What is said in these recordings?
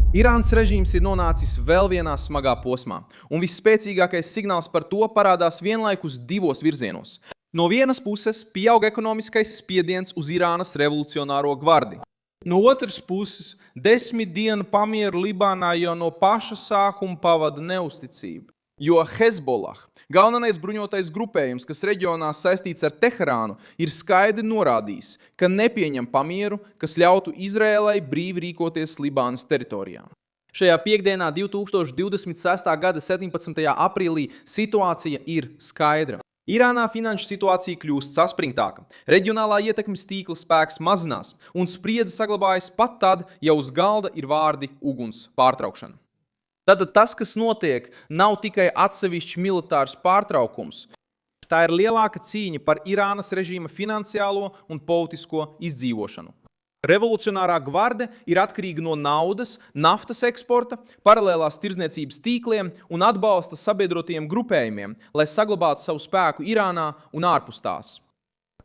Irānas režīms ir nonācis vēl vienā smagā posmā, un visspēcīgākais signāls par to parādās vienlaikus divos virzienos. No vienas puses pieaug ekonomiskais spiediens uz Irānas revolucionāro gvardi. No otras puses, 10 dienu pamieru Libānā jau no paša sākuma pavada neusticība. Jo Hezbollah, galvenais bruņotais grupējums, kas reģionā saistīts ar Teherānu, ir skaidri norādījis, ka nepieņem pamieru, kas ļautu Izrēlai brīvi rīkoties Libānas teritorijā. Šajā piekdienā, 2026. gada 17. aprīlī, situācija ir skaidra. Irānā finanšu situācija kļūst saspringtāka, reģionālā ietekmes tīkla spēks mazinās, un spriedze saglabājas pat tad, ja uz galda ir vārdi uguns pārtraukšana. Tātad tas, kas notiek, nav tikai atsevišķs militārs pārtraukums. Tā ir lielāka cīņa par Irānas režīma finansiālo un politisko izdzīvošanu. Revolucionārā gvarde ir atkarīga no naudas, naftas eksporta, paralēlās tirdzniecības tīkliem un atbalsta sabiedrotajiem grupējumiem, lai saglabātu savu spēku Irānā un ārpus tās.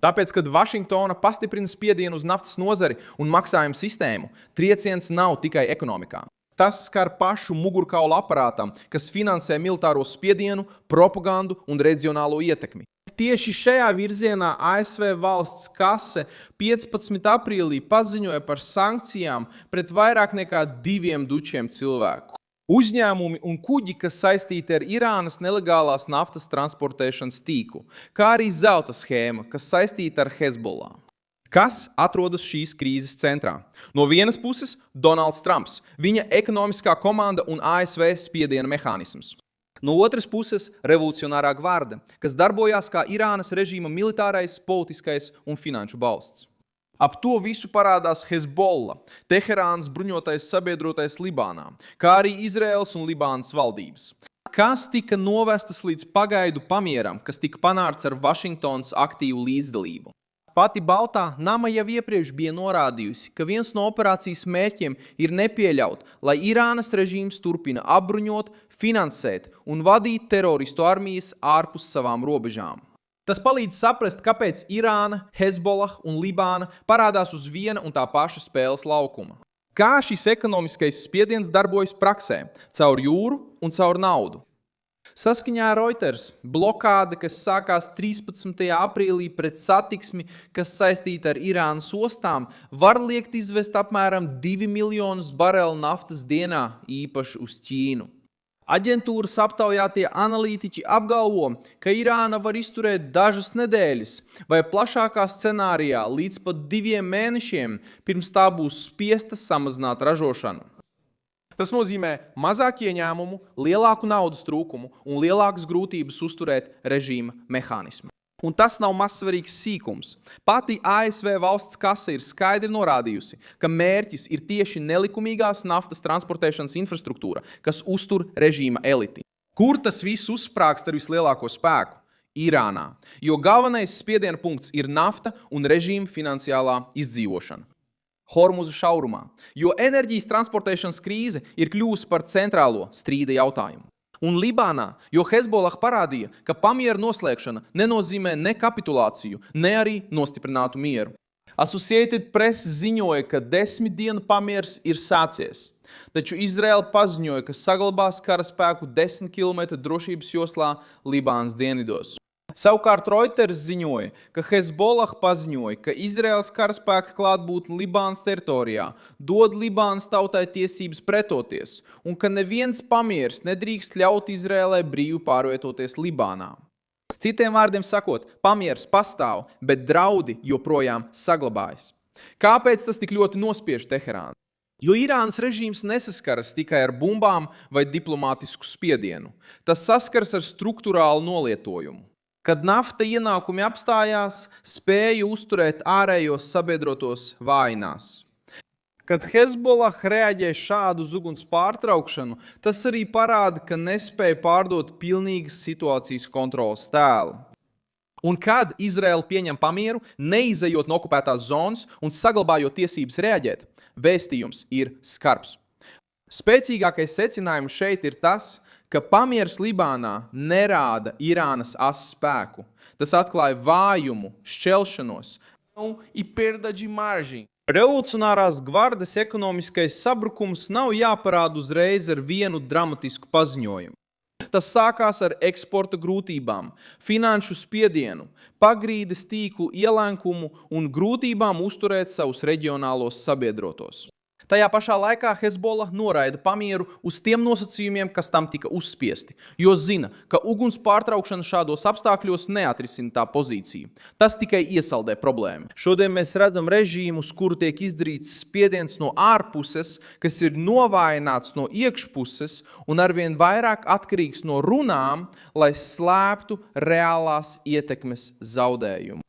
Tāpēc, kad Vašingtona pastiprina spiedienu uz naftas nozari un maksājumu sistēmu, trieciens nav tikai ekonomikā. Tas skar pašu mugurkaula aparātam, kas finansē militāro spiedienu, propagandu un reģionālo ietekmi. Tieši šajā virzienā ASV valsts kase 15. aprīlī paziņoja par sankcijām pret vairāk nekā 200 cilvēku. Uzņēmumi un kuģi, kas saistīti ar Irānas nelegālās naftas transportēšanas tīklu, kā arī zelta schēma, kas saistīta ar Hezbollah. Kas atrodas šīs krīzes centrā? No vienas puses Donalds Trumps, viņa ekonomiskā komanda un ASV spiediena mehānisms. No otras puses revolucionārā gvarde, kas darbojās kā Irānas režīma militārais, politiskais un finanšu balsts. Ap to visu parādās Hezbollah, Teherānas bruņotais sabiedrotais Libānā, kā arī Izraēlas un Libānas valdības. Kas tika novestas līdz pagaidu pamieram, kas tika panākts ar Vašingtonas aktīvu līdzdalību. Pati Baltā nama jau iepriekš bija norādījusi, ka viens no operācijas mērķiem ir nepieļaut, lai Irānas režīms turpina apbruņot, finansēt un vadīt teroristu armijas ārpus savām robežām. Tas palīdz saprast, kāpēc Irāna, Hezbollah un Libāna parādās uz viena un tā paša spēles laukuma. Kā šis ekonomiskais spiediens darbojas praksē, caur jūru un caur naudu. Saskaņā ar Reuters, blokāde, kas sākās 13. aprīlī pret satiksmi, kas saistīta ar Irānas ostām, var liekt izvest apmēram 2 miljonus barelu naftas dienā, īpaši uz Ķīnu. Aģentūras aptaujātie analītiķi apgalvo, ka Irāna var izturēt dažas nedēļas vai plašākā scenārijā līdz pat 2 mēnešiem, pirms tā būs spiesta samazināt ražošanu. Tas nozīmē mazāk ieņēmumu, lielāku naudas trūkumu un lielākas grūtības uzturēt režīma mehānismu. Un tas nav mazsvarīgs sīkums. Pati ASV valsts kase ir skaidri norādījusi, ka mērķis ir tieši nelikumīgās naftas transportēšanas infrastruktūra, kas uztur režīma eliti. Kur tas viss uzsprāgst ar vislielāko spēku? Irānā, jo galvenais spiediena punkts ir nafta un režīma finansiālā izdzīvošana. Hormuza šaurumā, jo enerģijas transportēšanas krīze ir kļuvusi par centrālo strīda jautājumu. Un Libānā, jo Hezbollah parādīja, ka pamiera noslēgšana nenozīmē ne kapitulāciju, ne arī nostiprinātu mieru. Associated Press ziņoja, ka 10 dienu pamieris ir sācies, taču Izraela paziņoja, ka saglabās karaspēku 10 km drošības joslā Libānas dienvidos. Savukārt Reuters ziņoja, ka Hezbollah paziņoja, ka Izraēlas karaspēka klātbūtne Libānas teritorijā dod Libānas tautai tiesības pretoties un ka neviens pamieris nedrīkst ļaut Izraēlai brīvi pārvietoties Libānā. Citiem vārdiem sakot, pamieris pastāv, bet draudi joprojām saglabājas. Kāpēc tas tik ļoti nospiež Teherānu? Jo Irānas režīms nesaskaras tikai ar bumbām vai diplomātisku spiedienu. Tas saskaras ar struktūrālu nolietojumu. Kad nafta ienākumi apstājās, spēja uzturēt ārējos sabiedrotos vājinās. Kad Hezbollah reaģē šādu uguns pārtraukšanu, tas arī parāda, ka nespēja pārdot pilnīgas situācijas kontrolas tēlu. Un kad Izraela pieņem pamieru, neizejot no okupētās zonas un saglabājot tiesības reaģēt, vēstījums ir skarbs. Spēcīgākais secinājums šeit ir tas, ka pamieris Libānā nerāda Irānas asu spēku. Tas atklāja vājumu, šķelšanos e perda de margem. Revolucionārās gvardes ekonomiskais sabrukums nav jāparāda uzreiz ar vienu dramatisku paziņojumu. Tas sākās ar eksporta grūtībām, finanšu spiedienu, pagrīdes tīklu ielēkumu un grūtībām uzturēt savus reģionālos sabiedrotos. Tajā pašā laikā Hezbollah noraida pamieru uz tiem nosacījumiem, kas tam tika uzspiesti, jo zina, ka uguns pārtraukšana šādos apstākļos neatrisina tā pozīciju. Tas tikai iesaldē problēmu. Šodien mēs redzam režīmu, uz kuru tiek izdarīts spiediens no ārpuses, kas ir novājināts no iekšpuses un arvien vairāk atkarīgs no runām, lai slēptu reālās ietekmes zaudējumu.